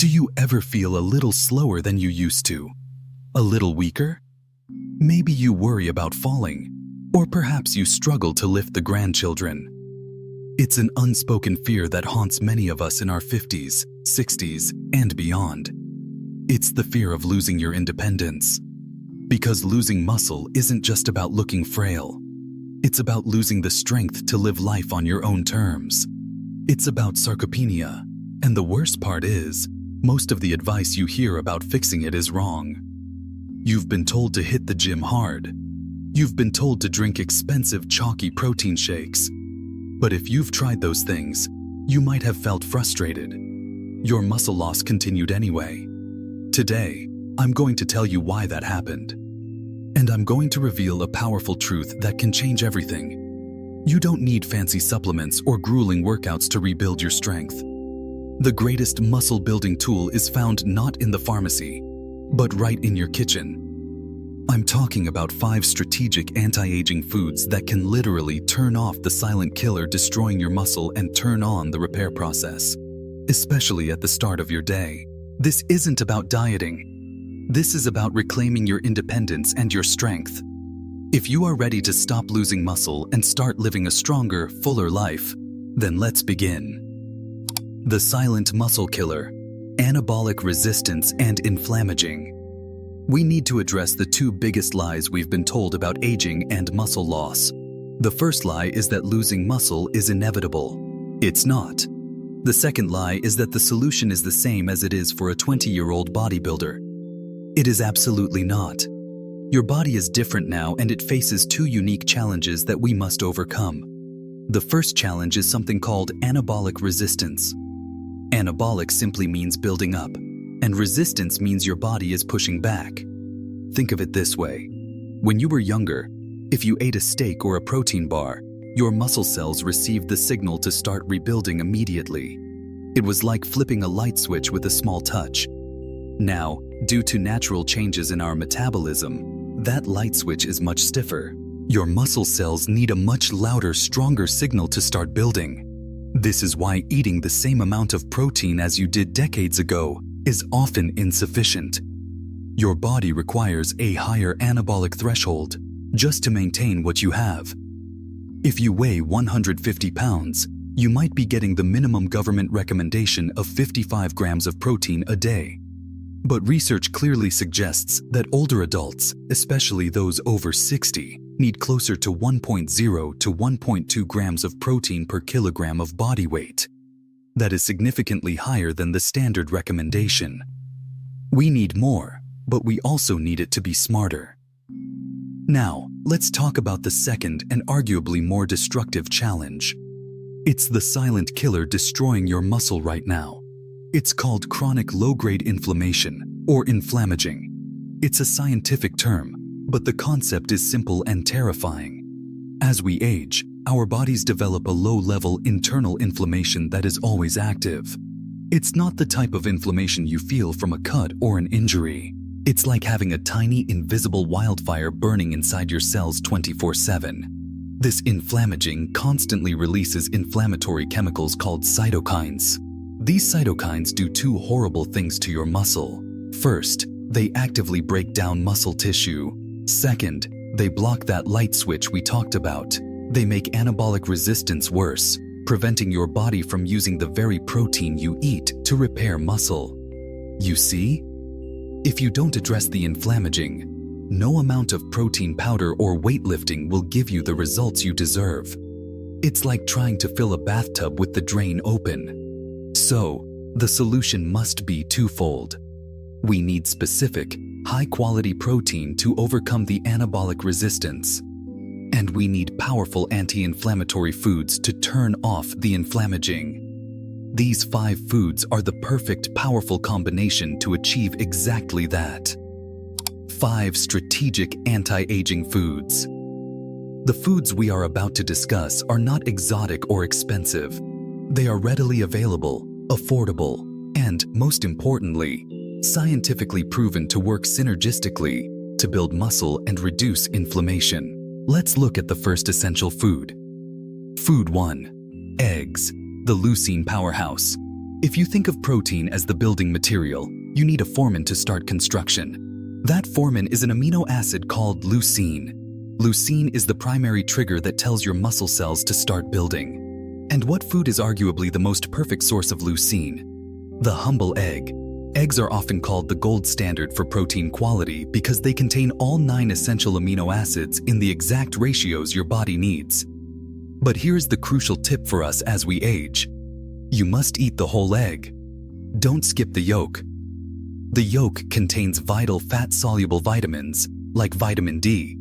Do you ever feel a little slower than you used to? A little weaker? Maybe you worry about falling, or perhaps you struggle to lift the grandchildren. It's an unspoken fear that haunts many of us in our 50s, 60s, and beyond. It's the fear of losing your independence. Because losing muscle isn't just about looking frail. It's about losing the strength to live life on your own terms. It's about sarcopenia, and the worst part is, most of the advice you hear about fixing it is wrong. You've been told to hit the gym hard. You've been told to drink expensive, chalky protein shakes. But if you've tried those things, you might have felt frustrated. Your muscle loss continued anyway. Today, I'm going to tell you why that happened. And I'm going to reveal a powerful truth that can change everything. You don't need fancy supplements or grueling workouts to rebuild your strength. The greatest muscle-building tool is found not in the pharmacy, but right in your kitchen. I'm talking about 5 strategic anti-aging foods that can literally turn off the silent killer destroying your muscle and turn on the repair process, especially at the start of your day. This isn't about dieting. This is about reclaiming your independence and your strength. If you are ready to stop losing muscle and start living a stronger, fuller life, then let's begin. The silent muscle killer, anabolic resistance and inflammaging. We need to address the 2 biggest lies we've been told about aging and muscle loss. The first lie is that losing muscle is inevitable. It's not. The second lie is that the solution is the same as it is for a 20-year-old bodybuilder. It is absolutely not. Your body is different now, and it faces 2 unique challenges that we must overcome. The first challenge is something called anabolic resistance. Anabolic simply means building up, and resistance means your body is pushing back. Think of it this way. When you were younger, if you ate a steak or a protein bar, your muscle cells received the signal to start rebuilding immediately. It was like flipping a light switch with a small touch. Now, due to natural changes in our metabolism, that light switch is much stiffer. Your muscle cells need a much louder, stronger signal to start building. This is why eating the same amount of protein as you did decades ago is often insufficient. Your body requires a higher anabolic threshold just to maintain what you have. If you weigh 150 pounds, you might be getting the minimum government recommendation of 55 grams of protein a day. But research clearly suggests that older adults, especially those over 60, need closer to 1.0 to 1.2 grams of protein per kilogram of body weight. That is significantly higher than the standard recommendation. We need more, but we also need it to be smarter. Now, let's talk about the second and arguably more destructive challenge. It's the silent killer destroying your muscle right now. It's called chronic low-grade inflammation, or inflammaging. It's a scientific term, but the concept is simple and terrifying. As we age, our bodies develop a low-level internal inflammation that is always active. It's not the type of inflammation you feel from a cut or an injury. It's like having a tiny, invisible wildfire burning inside your cells 24/7. This inflammaging constantly releases inflammatory chemicals called cytokines. These cytokines do 2 horrible things to your muscle. First, they actively break down muscle tissue. Second, they block that light switch we talked about. They make anabolic resistance worse, preventing your body from using the very protein you eat to repair muscle. You see? If you don't address the inflammaging, no amount of protein powder or weightlifting will give you the results you deserve. It's like trying to fill a bathtub with the drain open. So, the solution must be twofold. We need specific, high-quality protein to overcome the anabolic resistance. And we need powerful anti-inflammatory foods to turn off the inflammaging. These 5 foods are the perfect, powerful combination to achieve exactly that. 5 strategic anti-aging foods. The foods we are about to discuss are not exotic or expensive. They are readily available, affordable, and, most importantly, scientifically proven to work synergistically to build muscle and reduce inflammation. Let's look at the first essential food. Food 1. Eggs, the leucine powerhouse. If you think of protein as the building material, you need a foreman to start construction. That foreman is an amino acid called leucine. Leucine is the primary trigger that tells your muscle cells to start building. And what food is arguably the most perfect source of leucine? The humble egg. Eggs are often called the gold standard for protein quality because they contain all 9 essential amino acids in the exact ratios your body needs. But here's the crucial tip for us as we age. You must eat the whole egg. Don't skip the yolk. The yolk contains vital fat-soluble vitamins, like vitamin D.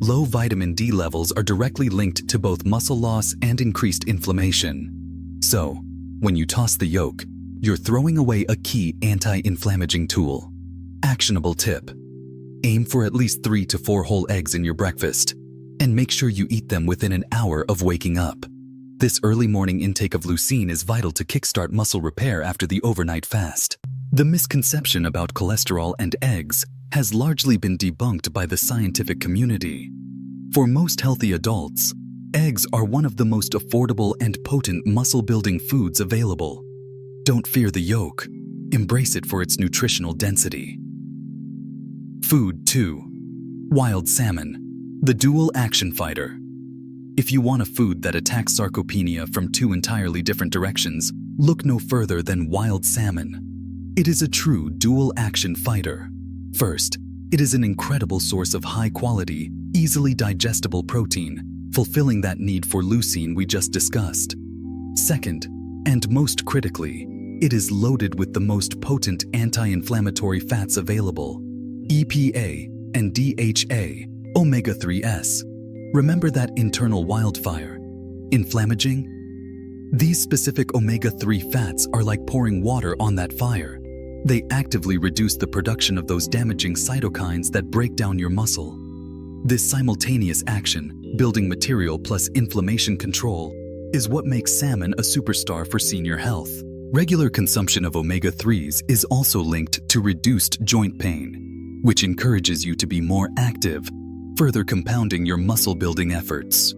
Low vitamin D levels are directly linked to both muscle loss and increased inflammation. So, when you toss the yolk, you're throwing away a key anti-inflammaging tool. Actionable tip. Aim for at least 3 to 4 whole eggs in your breakfast, and make sure you eat them within an hour of waking up. This early morning intake of leucine is vital to kickstart muscle repair after the overnight fast. The misconception about cholesterol and eggs has largely been debunked by the scientific community. For most healthy adults, eggs are one of the most affordable and potent muscle-building foods available. Don't fear the yolk. Embrace it for its nutritional density. Food 2. Wild salmon, the dual action fighter. If you want a food that attacks sarcopenia from 2 entirely different directions, look no further than wild salmon. It is a true dual action fighter. First, it is an incredible source of high-quality, easily digestible protein, fulfilling that need for leucine we just discussed. Second, and most critically, it is loaded with the most potent anti-inflammatory fats available, EPA and DHA, omega-3s. Remember that internal wildfire, Inflammaging? These specific omega-3 fats are like pouring water on that fire. They actively reduce the production of those damaging cytokines that break down your muscle. This simultaneous action, building material plus inflammation control, is what makes salmon a superstar for senior health. Regular consumption of omega-3s is also linked to reduced joint pain, which encourages you to be more active, further compounding your muscle-building efforts.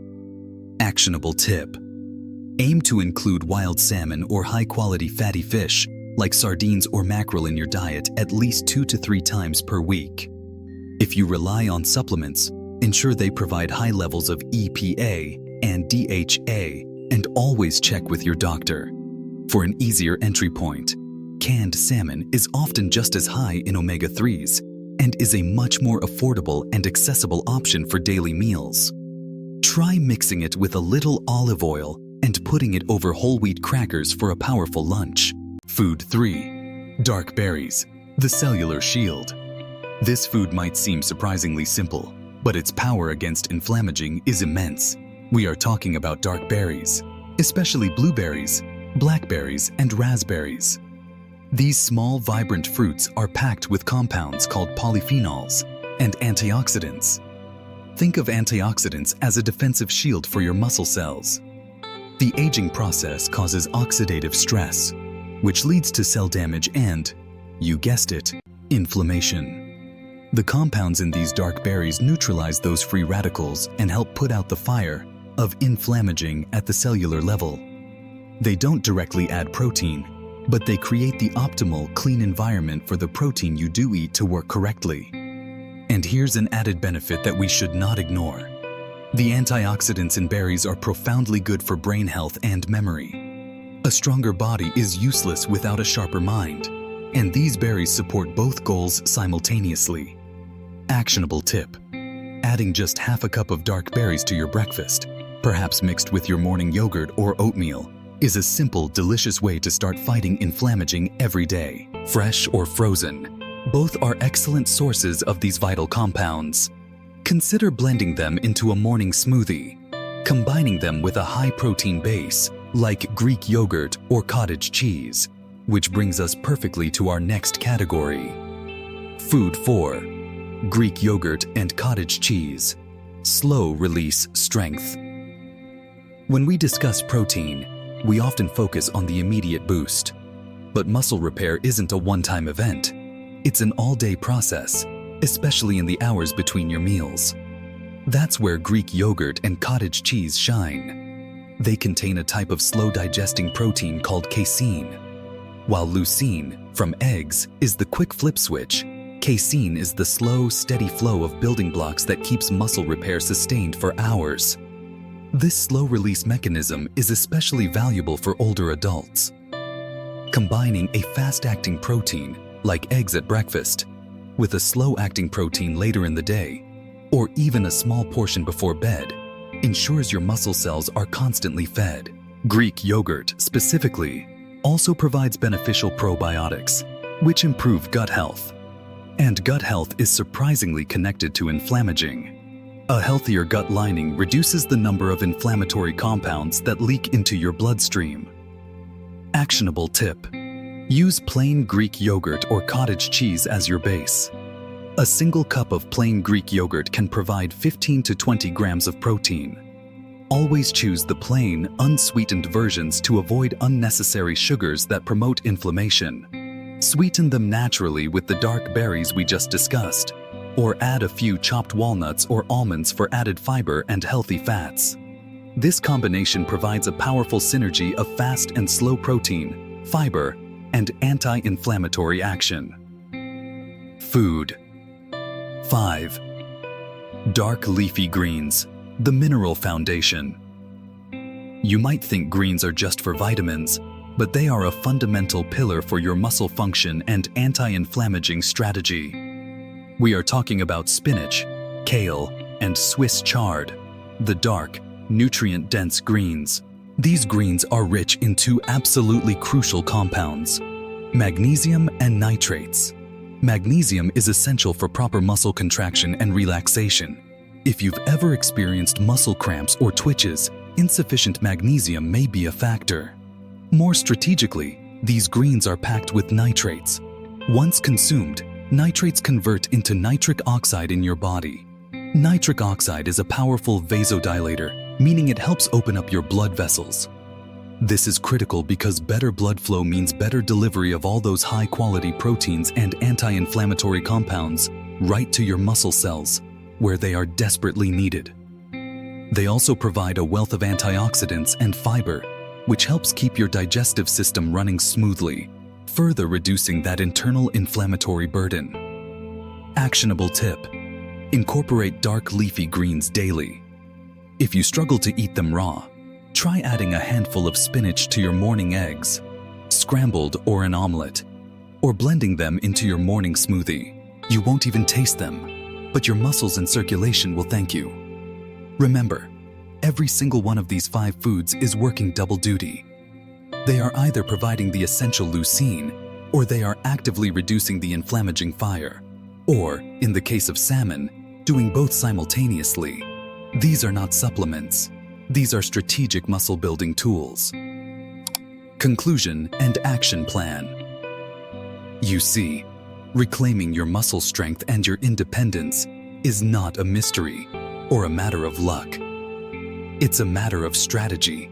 Actionable tip. Aim to include wild salmon or high-quality fatty fish, like sardines or mackerel in your diet at least 2 to 3 times per week. If you rely on supplements, ensure they provide high levels of EPA and DHA, and always check with your doctor. For an easier entry point, canned salmon is often just as high in omega-3s and is a much more affordable and accessible option for daily meals. Try mixing it with a little olive oil and putting it over whole wheat crackers for a powerful lunch. Food 3. Dark berries, the cellular shield. This food might seem surprisingly simple, but its power against inflammaging is immense. We are talking about dark berries, especially blueberries, blackberries, and raspberries. These small, vibrant fruits are packed with compounds called polyphenols and antioxidants. Think of antioxidants as a defensive shield for your muscle cells. The aging process causes oxidative stress, which leads to cell damage and, you guessed it, inflammation. The compounds in these dark berries neutralize those free radicals and help put out the fire of inflammaging at the cellular level. They don't directly add protein, but they create the optimal, clean environment for the protein you do eat to work correctly. And here's an added benefit that we should not ignore. The antioxidants in berries are profoundly good for brain health and memory. A stronger body is useless without a sharper mind, and these berries support both goals simultaneously. Actionable tip. Adding just half a cup of dark berries to your breakfast, perhaps mixed with your morning yogurt or oatmeal, is a simple, delicious way to start fighting inflammaging every day. Fresh or frozen, both are excellent sources of these vital compounds. Consider blending them into a morning smoothie, combining them with a high-protein base like Greek yogurt or cottage cheese, which brings us perfectly to our next category. Food 4. Greek yogurt and cottage cheese. Slow-release strength. When we discuss protein, we often focus on the immediate boost. But muscle repair isn't a one-time event. It's an all-day process, especially in the hours between your meals. That's where Greek yogurt and cottage cheese shine. They contain a type of slow-digesting protein called casein. While leucine, from eggs, is the quick flip switch, casein is the slow, steady flow of building blocks that keeps muscle repair sustained for hours. This slow-release mechanism is especially valuable for older adults. Combining a fast-acting protein, like eggs at breakfast, with a slow-acting protein later in the day, or even a small portion before bed, ensures your muscle cells are constantly fed. Greek yogurt, specifically, also provides beneficial probiotics, which improve gut health. And gut health is surprisingly connected to inflammaging. A healthier gut lining reduces the number of inflammatory compounds that leak into your bloodstream. Actionable tip: use plain Greek yogurt or cottage cheese as your base. A single cup of plain Greek yogurt can provide 15 to 20 grams of protein. Always choose the plain, unsweetened versions to avoid unnecessary sugars that promote inflammation. Sweeten them naturally with the dark berries we just discussed, or add a few chopped walnuts or almonds for added fiber and healthy fats. This combination provides a powerful synergy of fast and slow protein, fiber, and anti-inflammatory action. Food. 5. Dark leafy greens, the mineral foundation. You might think greens are just for vitamins, but they are a fundamental pillar for your muscle function and anti-inflammaging strategy. We are talking about spinach, kale, and Swiss chard, the dark, nutrient-dense greens. These greens are rich in two absolutely crucial compounds: magnesium and nitrates. Magnesium is essential for proper muscle contraction and relaxation. If you've ever experienced muscle cramps or twitches, insufficient magnesium may be a factor. More strategically, these greens are packed with nitrates. Once consumed, nitrates convert into nitric oxide in your body. Nitric oxide is a powerful vasodilator, meaning it helps open up your blood vessels. This is critical because better blood flow means better delivery of all those high-quality proteins and anti-inflammatory compounds right to your muscle cells, where they are desperately needed. They also provide a wealth of antioxidants and fiber, which helps keep your digestive system running smoothly, further reducing that internal inflammatory burden. Actionable tip: incorporate dark leafy greens daily. If you struggle to eat them raw, try adding a handful of spinach to your morning eggs, scrambled or an omelet, or blending them into your morning smoothie. You won't even taste them, but your muscles and circulation will thank you. Remember, every single one of these 5 foods is working double duty. They are either providing the essential leucine, or they are actively reducing the inflammaging fire, or, in the case of salmon, doing both simultaneously. These are not supplements. These are strategic muscle-building tools. Conclusion and action plan. You see, reclaiming your muscle strength and your independence is not a mystery or a matter of luck. It's a matter of strategy.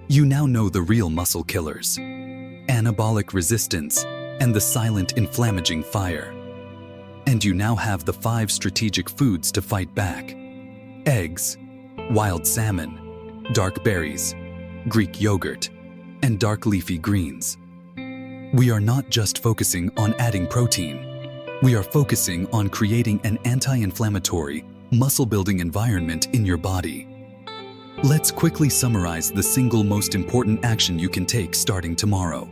You now know the real muscle killers: anabolic resistance and the silent inflammaging fire. And you now have the 5 strategic foods to fight back: eggs, wild salmon, dark berries, Greek yogurt, and dark leafy greens. We are not just focusing on adding protein. We are focusing on creating an anti-inflammatory, muscle-building environment in your body. Let's quickly summarize the single most important action you can take starting tomorrow: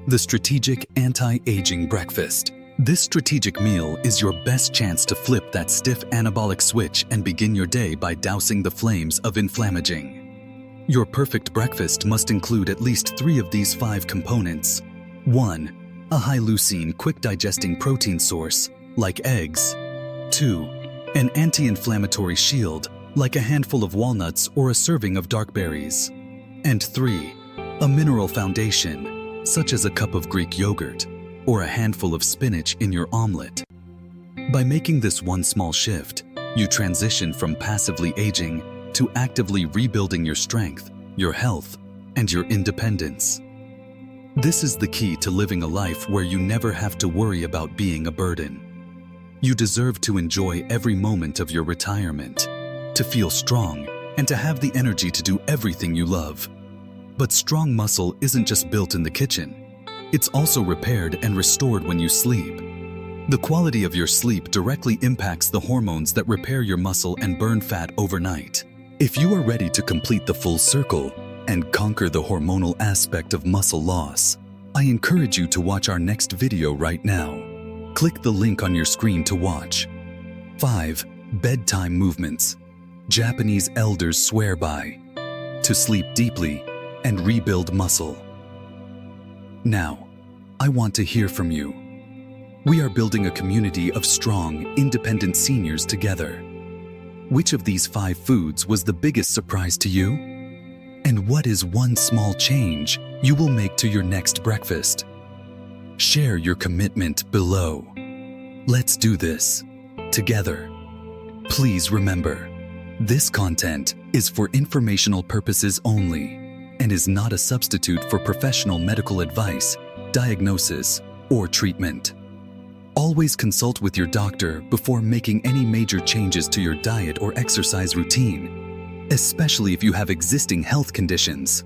the strategic anti-aging breakfast. This strategic meal is your best chance to flip that stiff anabolic switch and begin your day by dousing the flames of Inflammaging. Your perfect breakfast must include at least 3 of these 5 components. 1. A high leucine, quick-digesting protein source, like eggs. 2. An anti-inflammatory shield, like a handful of walnuts or a serving of dark berries. And 3. A mineral foundation, such as a cup of Greek yogurt, or a handful of spinach in your omelet. By making this one small shift, you transition from passively aging to actively rebuilding your strength, your health, and your independence. This is the key to living a life where you never have to worry about being a burden. You deserve to enjoy every moment of your retirement, to feel strong, and to have the energy to do everything you love. But strong muscle isn't just built in the kitchen. It's also repaired and restored when you sleep. The quality of your sleep directly impacts the hormones that repair your muscle and burn fat overnight. If you are ready to complete the full circle and conquer the hormonal aspect of muscle loss, I encourage you to watch our next video right now. Click the link on your screen to watch. 5. Bedtime movements. Japanese elders swear by. To sleep deeply and rebuild muscle. Now, I want to hear from you. We are building a community of strong, independent seniors together. Which of these 5 foods was the biggest surprise to you? And what is one small change you will make to your next breakfast? Share your commitment below. Let's do this together. Please remember, this content is for informational purposes only and is not a substitute for professional medical advice, diagnosis, or treatment. Always consult with your doctor before making any major changes to your diet or exercise routine, especially if you have existing health conditions.